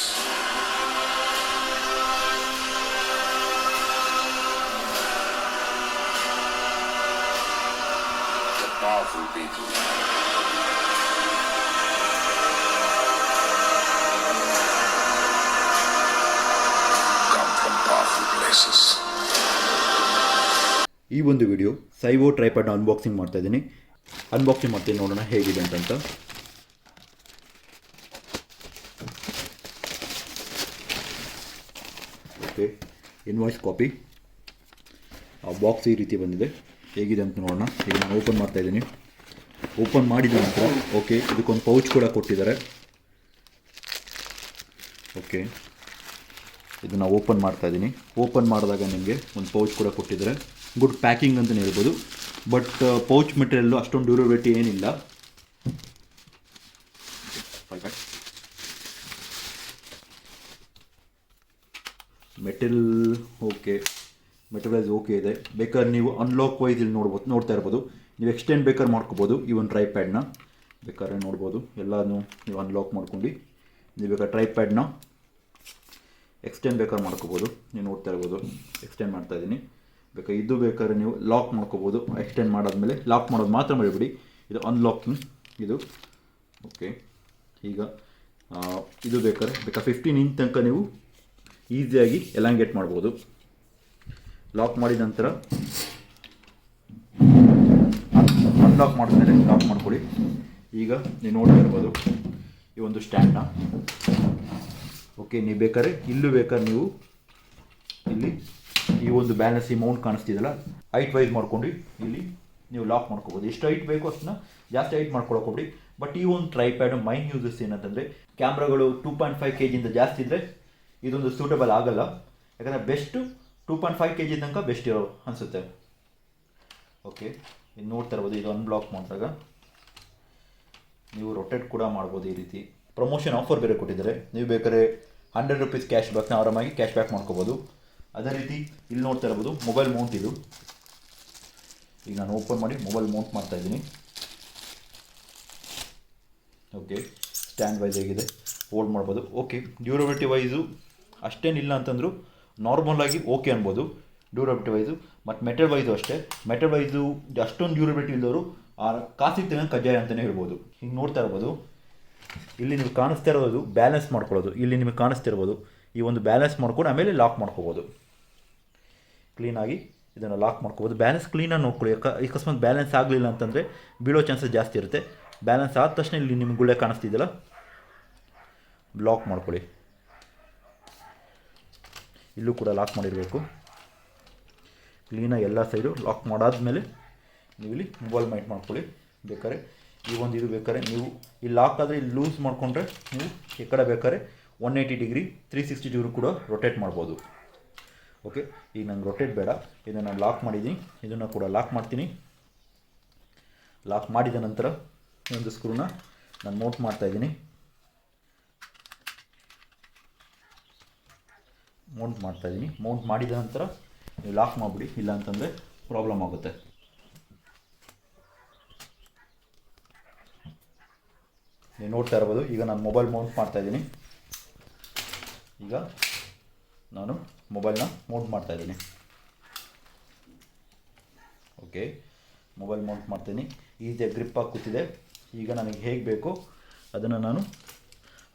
The powerful people come from powerful places. ಈ ಒಂದು video ಸೈವೋ ಟ್ರೈಪಾಡ್ನ unboxing ಮಾಡ್ತಾ ಇದ್ದೀನಿ. ಅನ್ಬಾಕ್ಸಿಂಗ್ ಮಾಡ್ತೀನಿ, ನೋಡೋಣ ಹೇಗಿದೆ ಅಂತ. Okay, invoice copy. ಆ ಬಾಕ್ಸ್ ಈ ರೀತಿ ಬಂದಿದೆ. ಹೇಗಿದೆ ಅಂತ ನೋಡೋಣ. ಈಗ ನಾನು ಓಪನ್ ಮಾಡ್ತಾ ಇದ್ದೀನಿ. ಓಪನ್ ಮಾಡಿದ ನಂತರ ಓಕೆ, ಇದಕ್ಕೊಂದು ಪೌಚ್ ಕೂಡ ಕೊಟ್ಟಿದ್ದಾರೆ. ಓಕೆ, ಇದನ್ನು ಓಪನ್ ಮಾಡ್ತಾ ಇದ್ದೀನಿ. ಓಪನ್ ಮಾಡಿದಾಗ ನಿಮಗೆ ಒಂದು ಪೌಚ್ ಕೂಡ ಕೊಟ್ಟಿದ್ದಾರೆ. ಗುಡ್ ಪ್ಯಾಕಿಂಗ್ ಅಂತಲೇ ಹೇಳ್ಬೋದು. ಬಟ್ ಪೌಚ್ ಮೆಟೀರಿಯಲ್ಲು ಅಷ್ಟೊಂದು ಡ್ಯೂರಬಿಲಿಟಿ ಏನಿಲ್ಲ. ಮೆಟೀರಿಯಲ್ ಓಕೆ, ಮೆಟೀರಿಯಲ್ಸ್ ಓಕೆ ಇದೆ. ಬೇಕಾದ್ರೆ ನೀವು ಅನ್ಲಾಕ್ ವೈಸ್ ಇಲ್ಲಿ ನೋಡ್ತಾ ಇರ್ಬೋದು. ನೀವು ಎಕ್ಸ್ಟೆಂಡ್ ಬೇಕಾದ್ರೆ ಮಾಡ್ಕೋಬೋದು. ಈ ಒಂದು ಟ್ರೈಪ್ಯಾಡ್ನ ಬೇಕಾದ್ರೆ ನೋಡ್ಬೋದು. ಎಲ್ಲನೂ ನೀವು ಅನ್ಲಾಕ್ ಮಾಡ್ಕೊಂಡು ನೀವು ಬೇಕಾದ್ರೆ ಟ್ರೈಪ್ಯಾಡ್ನ ಎಕ್ಸ್ಟೆಂಡ್ ಬೇಕಾದ್ರೆ ಮಾಡ್ಕೋಬೋದು. ನೀವು ನೋಡ್ತಾ ಇರ್ಬೋದು, ಎಕ್ಸ್ಟೆಂಡ್ ಮಾಡ್ತಾ ಇದ್ದೀನಿ. ಇದು ಬೇಕಾದ್ರೆ ನೀವು ಲಾಕ್ ಮಾಡ್ಕೋಬೋದು. ಎಕ್ಸ್ಟೆಂಡ್ ಮಾಡಾದ್ಮೇಲೆ ಲಾಕ್ ಮಾಡೋದು ಮಾತ್ರ ಮಾಡಿಬಿಡಿ. ಇದು ಅನ್ಲಾಕಿಂಗ್ ಇದು. ಓಕೆ, ಈಗ ಇದು ಬೇಕಾದ್ರೆ 15 ಇಂಚ್ ತನಕ ನೀವು ಈಸಿಯಾಗಿ ಎಲಾಂಗೇಟ್ ಮಾಡ್ಬೋದು. ಲಾಕ್ ಮಾಡಿದ ನಂತರ ಅನ್ಲಾಕ್ ಮಾಡಿದ್ಮೇಲೆ ಲಾಕ್ ಮಾಡ್ಕೊಳ್ಳಿ. ಈಗ ನೀವು ನೋಡ್ತಾ ಇರ್ಬೋದು ಈ ಒಂದು ಸ್ಟ್ಯಾಂಡ್ನ. ಓಕೆ, ನೀವು ಬೇಕಾದ್ರೆ ಇಲ್ಲೂ ಬೇಕಾದ್ರೆ ನೀವು ಇಲ್ಲಿ ಈ ಒಂದು ಬ್ಯಾಲೆನ್ಸ್ ಈ ಮೌಂಟ್ ಕಾಣಿಸ್ತಿದೆಯಲ್ಲ, ಹೈಟ್ ವೈಸ್ ಮಾಡ್ಕೊಂಡು ಇಲ್ಲಿ ನೀವು ಲಾಕ್ ಮಾಡ್ಕೋಬೋದು. ಎಷ್ಟು ಹೈಟ್ ಬೇಕು ಅಷ್ಟನ್ನ, ಜಾಸ್ತಿ ಹೈಟ್ ಮಾಡ್ಕೊಳಕ್ಕೆ ಹೋಗ್ಬಿಡಿ. ಬಟ್ ಈ ಒಂದು ಟ್ರೈಪ್ಯಾಡ್ ಮೈನ್ ಯೂಸಸ್ ಏನಂತಂದರೆ, ಕ್ಯಾಮ್ರಾಗಳು 2.5 kg ಜಾಸ್ತಿ ಇದ್ದರೆ ಇದೊಂದು ಸೂಟಬಲ್ ಆಗಲ್ಲ. ಯಾಕಂದರೆ ಬೆಸ್ಟು 2.5 kg ತನಕ ಬೆಸ್ಟ್ ಇರೋ ಅನಿಸುತ್ತೆ. ಓಕೆ, ಇದು ನೋಡ್ತಾ ಇರ್ಬೋದು. ಇದು ಅನ್ಬ್ಲಾಕ್ ಮಾಡಿದಾಗ ನೀವು ರೊಟೇಟ್ ಕೂಡ ಮಾಡ್ಬೋದು. ಈ ರೀತಿ ಪ್ರಮೋಷನ್ ಆಫರ್ ಬೇರೆ ಕೊಟ್ಟಿದ್ದಾರೆ. ನೀವು ಬೇಕಾದ್ರೆ 100 ರೂಪೀಸ್ ಕ್ಯಾಶ್ ಬ್ಯಾಕ್ನ ಆರಾಮಾಗಿ ಕ್ಯಾಶ್ ಬ್ಯಾಕ್ ಮಾಡ್ಕೋಬೋದು. ಅದೇ ರೀತಿ ಇಲ್ಲಿ ನೋಡ್ತಾ ಇರ್ಬೋದು ಮೊಬೈಲ್ ಮೌಂಟ್ ಇದು. ಈಗ ನಾನು ಓಪನ್ ಮಾಡಿ ಮೊಬೈಲ್ ಮೌಂಟ್ ಮಾಡ್ತಾ ಇದ್ದೀನಿ. ಓಕೆ, ಸ್ಟ್ಯಾಂಡ್ ವೈಸ್ ಹೇಗಿದೆ, ಹೋಲ್ಡ್ ಮಾಡ್ಬೋದು. ಓಕೆ, ಡ್ಯೂರಬಿಲಿಟಿ ವೈಸು ಅಷ್ಟೇನಿಲ್ಲ ಅಂತಂದರೂ ನಾರ್ಮಲಾಗಿ ಓಕೆ ಅನ್ಬೋದು ಡ್ಯೂರಬಿಲಿಟಿ ವೈಸು. ಮತ್ತು ಮೆಟಲ್ ವೈಸು ಅಷ್ಟೇ. ಮೆಟಲ್ ವೈಸು ಅಷ್ಟೊಂದು ಡ್ಯೂರಬಿಲಿಟಿ ಇಲ್ಲದವರು ಕಾಸಿಗೆ ತಗೊಂಡು ಕಜ್ಜಾಯ ಅಂತಲೇ ಹೇಳ್ಬೋದು. ಹಿಂಗೆ ನೋಡ್ತಾ ಇರ್ಬೋದು. ಇಲ್ಲಿ ನೀವು ಕಾಣಿಸ್ತಾ ಇರೋದು ಬ್ಯಾಲೆನ್ಸ್ ಮಾಡ್ಕೊಳ್ಳೋದು. ಇಲ್ಲಿ ನಿಮಗೆ ಕಾಣಿಸ್ತಿರ್ಬೋದು. ಈ ಒಂದು ಬ್ಯಾಲೆನ್ಸ್ ಮಾಡ್ಕೊಂಡು ಆಮೇಲೆ ಲಾಕ್ ಮಾಡ್ಕೋಬೋದು. ಕ್ಲೀನಾಗಿ ಇದನ್ನು ಲಾಕ್ ಮಾಡ್ಕೋಬೋದು. ಬ್ಯಾಲೆನ್ಸ್ ಕ್ಲೀನಾಗಿ ನೋಡ್ಕೊಳ್ಳಿ. ಅಕಸ್ಮಾತ್ ಬ್ಯಾಲೆನ್ಸ್ ಆಗಲಿಲ್ಲ ಅಂತಂದರೆ ಬೀಳೋ ಚಾನ್ಸಸ್ ಜಾಸ್ತಿ ಇರುತ್ತೆ. ಬ್ಯಾಲೆನ್ಸ್ ಆದ ತಕ್ಷಣ ಇಲ್ಲಿ ನಿಮ್ಗೆ ಗುಳ್ಳೆ ಕಾಣಿಸ್ತಿದ್ದಲ್ಲ, ಲಾಕ್ ಮಾಡ್ಕೊಳ್ಳಿ. ಇಲ್ಲೂ ಕೂಡ ಲಾಕ್ ಮಾಡಿರಬೇಕು. ಕ್ಲೀನಾಗಿ ಎಲ್ಲ ಸೈಡು ಲಾಕ್ ಮಾಡಾದ್ಮೇಲೆ ನೀವು ಇಲ್ಲಿ ಮೊಬೈಲ್ ಮೈಂಟ್ ಮಾಡ್ಕೊಳ್ಳಿ. ಬೇಕಾದ್ರೆ ಈ ಒಂದು ಇದು ಬೇಕಾದ್ರೆ ನೀವು ಇಲ್ಲಿ ಲಾಕ್ ಆದರೆ ಇಲ್ಲಿ ಲೂಸ್ ಮಾಡಿಕೊಂಡ್ರೆ ನೀವು ಈ ಕಡೆ ಬೇಕಾದ್ರೆ 180 ಡಿಗ್ರಿ 360 ಡಿಗ್ರಿ ಕೂಡ ರೊಟೇಟ್ ಮಾಡ್ಬೋದು. ಓಕೆ, ಈಗ ನಂಗೆ ರೊಟೇಟ್ ಬೇಡ. ಇದನ್ನು ಲಾಕ್ ಮಾಡಿದ್ದೀನಿ. ಇದನ್ನು ಕೂಡ ಲಾಕ್ ಮಾಡ್ತೀನಿ. ಲಾಕ್ ಮಾಡಿದ ನಂತರ ಒಂದು ಸ್ಕ್ರೂನ ನಾನು ಮೌಂಟ್ ಮಾಡ್ತಾಯಿದ್ದೀನಿ. ಮೌಂಟ್ ಮಾಡಿದ ನಂತರ ನೀವು ಲಾಕ್ ಮಾಡಿಬಿಡಿ. ಇಲ್ಲ ಅಂತಂದರೆ ಪ್ರಾಬ್ಲಮ್ ಆಗುತ್ತೆ. ನೀವು ನೋಡ್ತಾ ಇರ್ಬೋದು. ಈಗ ನಾನು ಮೊಬೈಲ್ ಮೌಂಟ್ ಮಾಡ್ತಾಯಿದ್ದೀನಿ. ಈಗ ನಾನು ಮೊಬೈಲ್ನ ಮೌಂಟ್ ಮಾಡ್ತಾಯಿದ್ದೀನಿ. ಓಕೆ, ಮೊಬೈಲ್ ಮೌಂಟ್ ಮಾಡ್ತೀನಿ. ಈಸಿಯಾಗಿ ಗ್ರಿಪ್ ಆಗಿ ಕೂತಿದೆ. ಈಗ ನನಗೆ ಹೇಗೆ ಬೇಕೋ ಅದನ್ನು ನಾನು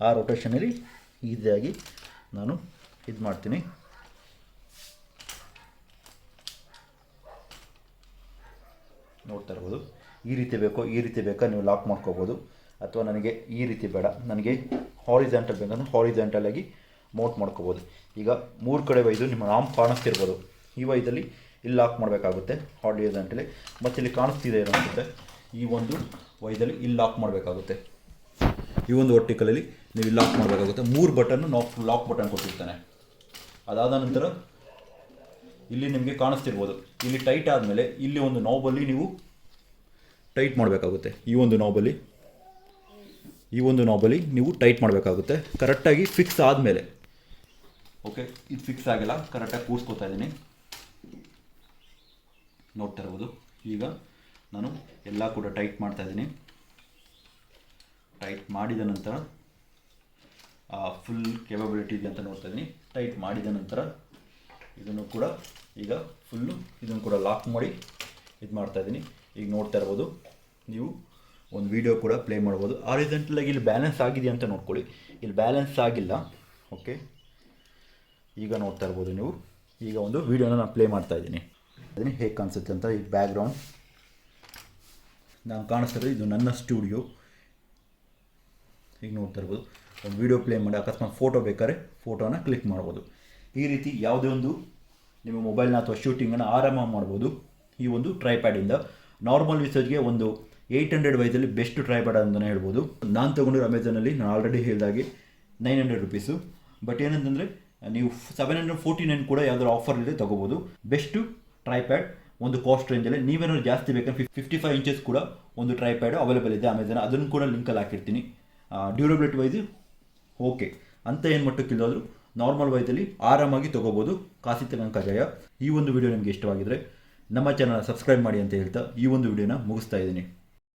ಆ ರೊಟೇಷನಲ್ಲಿ ಈಸಿಯಾಗಿ ನಾನು ಇದು ಮಾಡ್ತೀನಿ. ನೋಡ್ತಾ ಇರ್ಬೋದು. ಈ ರೀತಿ ಬೇಕೋ ಈ ರೀತಿ ಬೇಕಾ ನೀವು ಲಾಕ್ ಮಾಡ್ಕೋಬೋದು. ಅಥವಾ ನನಗೆ ಈ ರೀತಿ ಬೇಡ, ನನಗೆ ಹಾರಿಜಾಂಟಲ್ ಬೇಕಂದ್ರೆ ಹಾರಿಜಾಂಟಲಾಗಿ ಮೌಂಟ್ ಮಾಡ್ಕೋಬೋದು. ಈಗ 3 ಕಡೆ ವೈದು ನಿಮ್ಮ ಆರ್ಮ್ ಕಾಣಿಸ್ತಿರ್ಬೋದು. ಈ ವೈದಲ್ಲಿ ಇಲ್ಲಿ ಲಾಕ್ ಮಾಡಬೇಕಾಗುತ್ತೆ ಹಾರಿಜಾಂಟಲಿ. ಮತ್ತು ಇಲ್ಲಿ ಕಾಣಿಸ್ತಿದೆ ಅನಿಸುತ್ತೆ, ಈ ಒಂದು ವೈದಲ್ಲಿ ಇಲ್ಲಿ ಲಾಕ್ ಮಾಡಬೇಕಾಗುತ್ತೆ. ಈ ಒಂದು ವರ್ಟಿಕಲಲ್ಲಿ ನೀವು ಇಲ್ಲಿ ಲಾಕ್ ಮಾಡಬೇಕಾಗುತ್ತೆ. 3 ಬಟನ್ನು ಲಾಕ್ ಬಟನ್ ಕೊಟ್ಟಿರ್ತಾನೆ. ಅದಾದ ನಂತರ ಇಲ್ಲಿ ನಿಮಗೆ ಕಾಣಿಸ್ತಿರ್ಬೋದು. ಇಲ್ಲಿ ಟೈಟ್ ಆದಮೇಲೆ ಇಲ್ಲಿ ಒಂದು ನಾಬಲ್ಲಿ ನೀವು ಟೈಟ್ ಮಾಡಬೇಕಾಗುತ್ತೆ. ಈ ಒಂದು ನಾಬಲ್ಲಿ ನೀವು ಟೈಟ್ ಮಾಡಬೇಕಾಗುತ್ತೆ ಕರೆಕ್ಟಾಗಿ ಫಿಕ್ಸ್ ಆದಮೇಲೆ. ಓಕೆ, ಇದು ಫಿಕ್ಸ್ ಆಗಿಲ್ಲ, ಕರೆಕ್ಟಾಗಿ ಕೂರಿಸ್ಕೊತಾ ಇದ್ದೀನಿ. ನೋಡ್ತಾ ಇರ್ಬೋದು. ಈಗ ನಾನು ಎಲ್ಲ ಕೂಡ ಟೈಟ್ ಮಾಡ್ತಾಯಿದ್ದೀನಿ. ಟೈಟ್ ಮಾಡಿದ ನಂತರ ಫುಲ್ ಕೇಪಬಿಲಿಟಿ ಇದೆ ಅಂತ ನೋಡ್ತಾ ಇದ್ದೀನಿ. ಟೈಟ್ ಮಾಡಿದ ನಂತರ ಇದನ್ನು ಕೂಡ ಈಗ ಫುಲ್ಲು ಇದನ್ನು ಕೂಡ ಲಾಕ್ ಮಾಡಿ ಇದು ಮಾಡ್ತಾಯಿದ್ದೀನಿ. ಈಗ ನೋಡ್ತಾ ಇರ್ಬೋದು ನೀವು ಒಂದು ವಿಡಿಯೋ ಕೂಡ ಪ್ಲೇ ಮಾಡ್ಬೋದು. ಹಾರಿಜಾಂಟಲಾಗಿ ಇಲ್ಲಿ ಬ್ಯಾಲೆನ್ಸ್ ಆಗಿದೆ ಅಂತ ನೋಡ್ಕೊಳ್ಳಿ. ಇಲ್ಲಿ ಬ್ಯಾಲೆನ್ಸ್ ಆಗಿಲ್ಲ. ಓಕೆ, ಈಗ ನೋಡ್ತಾ ಇರ್ಬೋದು ನೀವು. ಈಗ ಒಂದು ವೀಡಿಯೋನ ನಾನು ಪ್ಲೇ ಮಾಡ್ತಾಯಿದ್ದೀನಿ. ಅದನ್ನು ಹೇಗೆ ಕಾಣಿಸುತ್ತೆ ಅಂತ. ಈ ಬ್ಯಾಕ್ಗ್ರೌಂಡ್ ನಾನು ಕಾಣಿಸ್ತಾರೆ, ಇದು ನನ್ನ ಸ್ಟುಡಿಯೋ. ಈಗ ನೋಡ್ತಾ ಇರ್ಬೋದು ಒಂದು ವೀಡಿಯೋ ಪ್ಲೇ ಮಾಡಿ ಅಕಸ್ಮಾತ್ ಫೋಟೋ ಬೇಕಾದ್ರೆ ಫೋಟೋನ ಕ್ಲಿಕ್ ಮಾಡ್ಬೋದು. ಈ ರೀತಿ ಯಾವುದೇ ಒಂದು ನಿಮ್ಮ ಮೊಬೈಲ್ನ ಅಥವಾ ಶೂಟಿಂಗನ್ನು ಆರಾಮಾಗಿ ಮಾಡ್ಬೋದು ಈ ಒಂದು ಟ್ರೈಪ್ಯಾಡಿಂದ. ನಾರ್ಮಲ್ ಯೂಸೇಜ್ಗೆ ಒಂದು 800 ವೈಸಲ್ಲಿ ಬೆಸ್ಟ್ ಟ್ರೈಪ್ಯಾಡ್ ಅಂತಲೇ ಹೇಳ್ಬೋದು. ನಾನು ತೊಗೊಂಡಿರೋ ಅಮೆಝಾನಲ್ಲಿ ನಾನು ಆಲ್ರೆಡಿ ಹೇಳಿದಾಗೆ 900 ರುಪೀಸು. ಬಟ್ ಏನಂತಂದರೆ ನೀವು 749 ಕೂಡ ಯಾವ್ದಾದ್ರು ಆಫರ್ಲಿದೆ ತೊಗೋಬೋದು. ಬೆಸ್ಟು ಟ್ರೈಪ್ಯಾಡ್ ಒಂದು ಕಾಸ್ಟ್ ರೇಂಜಲ್ಲಿ. ನೀವೇನಾದ್ರು ಜಾಸ್ತಿ ಬೇಕಂದ್ರೆ 55 ಇಂಚಸ್ ಕೂಡ ಒಂದು ಟ್ರೈಪ್ಯಾಡು ಅವೈಲೇಬಲ್ ಇದೆ ಅಮೆಝಾನ್. ಅದನ್ನು ಕೂಡ ಲಿಂಕಲ್ಲಿ ಹಾಕಿರ್ತೀನಿ. ಡ್ಯೂರಬಿಲಿಟಿ ವೈಸು ಓಕೆ ಅಂತ ಏನು ಮಟ್ಟಕ್ಕಿಲ್ಲಾದರೂ ನಾರ್ಮಲ್ ವೈಸಲ್ಲಿ ಆರಾಮಾಗಿ ತೊಗೋಬೋದು. ಕಾಸಿ ತನಕ ಜಯ. ಈ ಒಂದು ವಿಡಿಯೋ ನಿಮಗೆ ಇಷ್ಟವಾಗಿದ್ದರೆ ನಮ್ಮ ಚಾನಲ್ ಸಬ್ಸ್ಕ್ರೈಬ್ ಮಾಡಿ ಅಂತ ಹೇಳ್ತಾ ಈ ಒಂದು ವಿಡಿಯೋನ ಮುಗಿಸ್ತಾ ಇದ್ದೀನಿ.